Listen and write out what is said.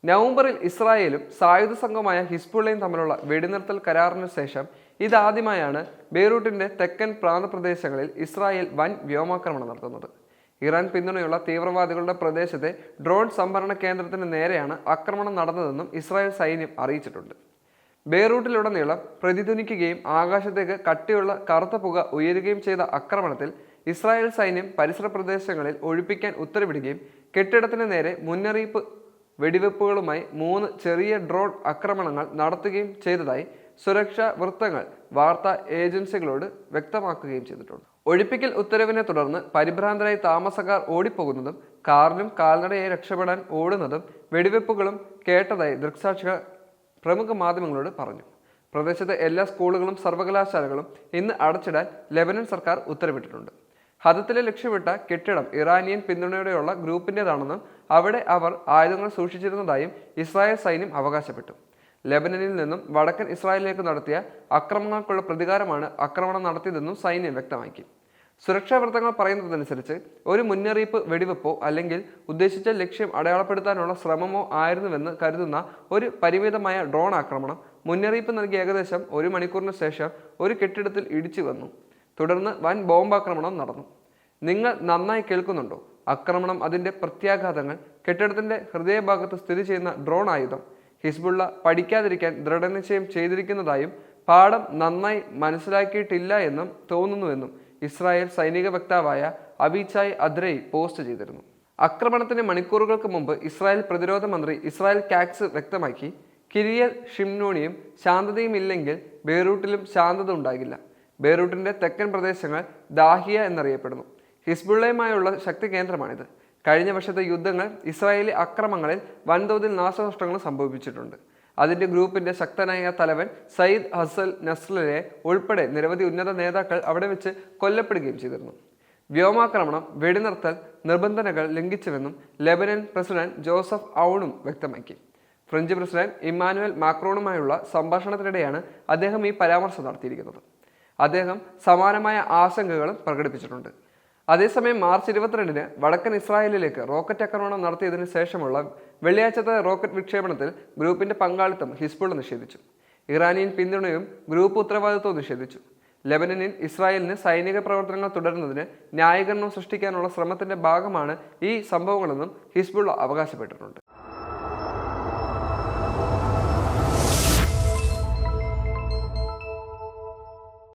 നവംബറിൽ ഇസ്രായേലും സായുധ സംഘമായ ഹിസ്ബുള്ളയും തമ്മിലുള്ള വെടിനിർത്തൽ കരാറിനു ശേഷം ഇതാദ്യമായാണ് ബെയ്റൂട്ടിന്റെ തെക്കൻ പ്രാന്തപ്രദേശങ്ങളിൽ ഇസ്രായേൽ വൻ വ്യോമാക്രമണം നടത്തുന്നത്. ഇറാൻ പിന്തുണയുള്ള തീവ്രവാദികളുടെ പ്രദേശത്തെ ഡ്രോൺ സംഭരണ കേന്ദ്രത്തിന് നേരെയാണ് ആക്രമണം നടന്നതെന്നും ഇസ്രായേൽ സൈന്യം അറിയിച്ചിട്ടുണ്ട്. ബെയ്റൂട്ടിലുടനീളം പ്രതിധ്വനിക്കുകയും ആകാശത്തേക്ക് കട്ടിയുള്ള കറുത്ത പുക ഉയരുകയും ചെയ്ത ആക്രമണത്തിൽ ഇസ്രായേൽ സൈന്യം പരിസര പ്രദേശങ്ങളിൽ ഒഴിപ്പിക്കാൻ ഉത്തരവിടുകയും കെട്ടിടത്തിന് നേരെ മുന്നറിയിപ്പ് വെടിവെപ്പുകളുമായി 3 ചെറിയ ഡ്രോൺ ആക്രമണങ്ങൾ നടത്തുകയും ചെയ്തതായി സുരക്ഷാ വൃത്തങ്ങൾ വാർത്താ ഏജൻസികളോട് വ്യക്തമാക്കുകയും ചെയ്തിട്ടുണ്ട്. ഒഴിപ്പിക്കൽ ഉത്തരവിനെ തുടർന്ന് പരിഭ്രാന്തരായി താമസക്കാർ ഓടിപ്പോകുന്നതും കാറിലും കാൽനടയായി രക്ഷപ്പെടാൻ ഓടുന്നതും വെടിവെപ്പുകളും കേട്ടതായി ദൃക്സാക്ഷികൾ പ്രമുഖ മാധ്യമങ്ങളോട് പറഞ്ഞു. പ്രദേശത്തെ എല്ലാ സ്കൂളുകളും സർവകലാശാലകളും ഇന്ന് അടച്ചിടാൻ ലെബനൻ സർക്കാർ ഉത്തരവിട്ടിട്ടുണ്ട്. ഹദത്തിലെ ലക്ഷ്യമിട്ട കെട്ടിടം ഇറാനിയൻ പിന്തുണയോടെയുള്ള ഗ്രൂപ്പിൻ്റെതാണെന്നും അവിടെ അവർ ആയുധങ്ങൾ സൂക്ഷിച്ചിരുന്നതായും ഇസ്രായേൽ സൈന്യം അവകാശപ്പെട്ടു. ലെബനനിൽ നിന്നും വടക്കൻ ഇസ്രായേലിലേക്ക് നടത്തിയ ആക്രമണങ്ങൾക്കുള്ള പ്രതികാരമാണ് ആക്രമണം നടത്തിയതെന്നും സൈന്യം വ്യക്തമാക്കി. സുരക്ഷാ വൃത്തങ്ങൾ പറയുന്നതനുസരിച്ച് ഒരു മുന്നറിയിപ്പ് വെടിവെപ്പോ അല്ലെങ്കിൽ ഉദ്ദേശിച്ച ലക്ഷ്യം അടയാളപ്പെടുത്താനുള്ള ശ്രമമോ ആയിരുന്നുവെന്ന് കരുതുന്ന ഒരു പരിമിതമായ ഡ്രോൺ ആക്രമണം മുന്നറിയിപ്പ് നൽകിയ ഏകദേശം 1 മണിക്കൂറിന് ശേഷം ഒരു കെട്ടിടത്തിൽ ഇടിച്ചു വന്നു. തുടർന്ന് വൻ ബോംബാക്രമണം നടന്നു. നിങ്ങൾ നന്നായി കേൾക്കുന്നുണ്ടോ? ആക്രമണം, അതിൻ്റെ പ്രത്യാഘാതങ്ങൾ, കെട്ടിടത്തിൻ്റെ ഹൃദയഭാഗത്ത് സ്ഥിതി ചെയ്യുന്ന ഡ്രോൺ ആയുധം. ഹിസ്ബുള്ള പഠിക്കാതിരിക്കാൻ ദൃഢനിശ്ചയം ചെയ്തിരിക്കുന്നതായും പാഠം നന്നായി മനസ്സിലാക്കിയിട്ടില്ല എന്നും തോന്നുന്നുവെന്നും ഇസ്രായേൽ സൈനിക വക്താവായ അവിച്ചായ് അദ്രയി പോസ്റ്റ് ചെയ്തിരുന്നു. ആക്രമണത്തിന് മണിക്കൂറുകൾക്ക് മുമ്പ് ഇസ്രായേൽ പ്രതിരോധ മന്ത്രി ഇസ്രായേൽ കാറ്റ്സ് വ്യക്തമാക്കി, കിരിയത് ഷിംനോണിയും ശാന്തതയും ഇല്ലെങ്കിൽ ബെയ്റൂട്ടിലും ശാന്തത ഉണ്ടാകില്ല. ബെയ്റൂട്ടിന്റെ തെക്കൻ പ്രദേശങ്ങൾ ദാഹിയ എന്നറിയപ്പെടുന്നു. ഹിസ്ബുള്ളയുമായുള്ള ശക്തി കേന്ദ്രമാണിത്. കഴിഞ്ഞ വർഷത്തെ യുദ്ധങ്ങൾ ഇസ്രായേലി ആക്രമണങ്ങളിൽ വൻതോതിൽ നാശനഷ്ടങ്ങൾ സംഭവിച്ചിട്ടുണ്ട്. അതിന്റെ ഗ്രൂപ്പിന്റെ ശക്തനായ തലവൻ സയ്യിദ് ഹസൻ നസ്രല്ലെ ഉൾപ്പെടെ നിരവധി ഉന്നത നേതാക്കൾ അവിടെ വെച്ച് കൊല്ലപ്പെടുകയും ചെയ്തിരുന്നു. വ്യോമാക്രമണം വെടിനിർത്തൽ നിബന്ധനകൾ ലംഘിച്ചുവെന്നും ലെബനൻ പ്രസിഡന്റ് ജോസഫ് ഔണും വ്യക്തമാക്കി. ഫ്രഞ്ച് പ്രസിഡന്റ് ഇമ്മാനുവൽ മാക്രോണുമായുള്ള സംഭാഷണത്തിനിടെയാണ് അദ്ദേഹം ഈ പരാമർശം നടത്തിയിരിക്കുന്നത്. അദ്ദേഹം സമാനമായ ആശങ്കകളും പ്രകടിപ്പിച്ചിട്ടുണ്ട്. അതേസമയം മാർച്ച് 22-ന് വടക്കൻ ഇസ്രായേലിലേക്ക് റോക്കറ്റ് ആക്രമണം നടത്തിയതിനു ശേഷമുള്ള വെള്ളിയാഴ്ചത്തെ റോക്കറ്റ് വിക്ഷേപണത്തിൽ ഗ്രൂപ്പിന്റെ പങ്കാളിത്തം ഹിസ്ബുള്ള നിഷേധിച്ചു. ഇറാനിയൻ പിന്തുണയും ഗ്രൂപ്പ് ഉത്തരവാദിത്വവും നിഷേധിച്ചു. ലെബനനിൽ ഇസ്രായേലിന് സൈനിക പ്രവർത്തനങ്ങൾ തുടരുന്നതിന് ന്യായീകരണം സൃഷ്ടിക്കാനുള്ള ശ്രമത്തിന്റെ ഭാഗമാണ് ഈ സംഭവങ്ങളെന്നും ഹിസ്ബുള്ള അവകാശപ്പെട്ടിട്ടുണ്ട്.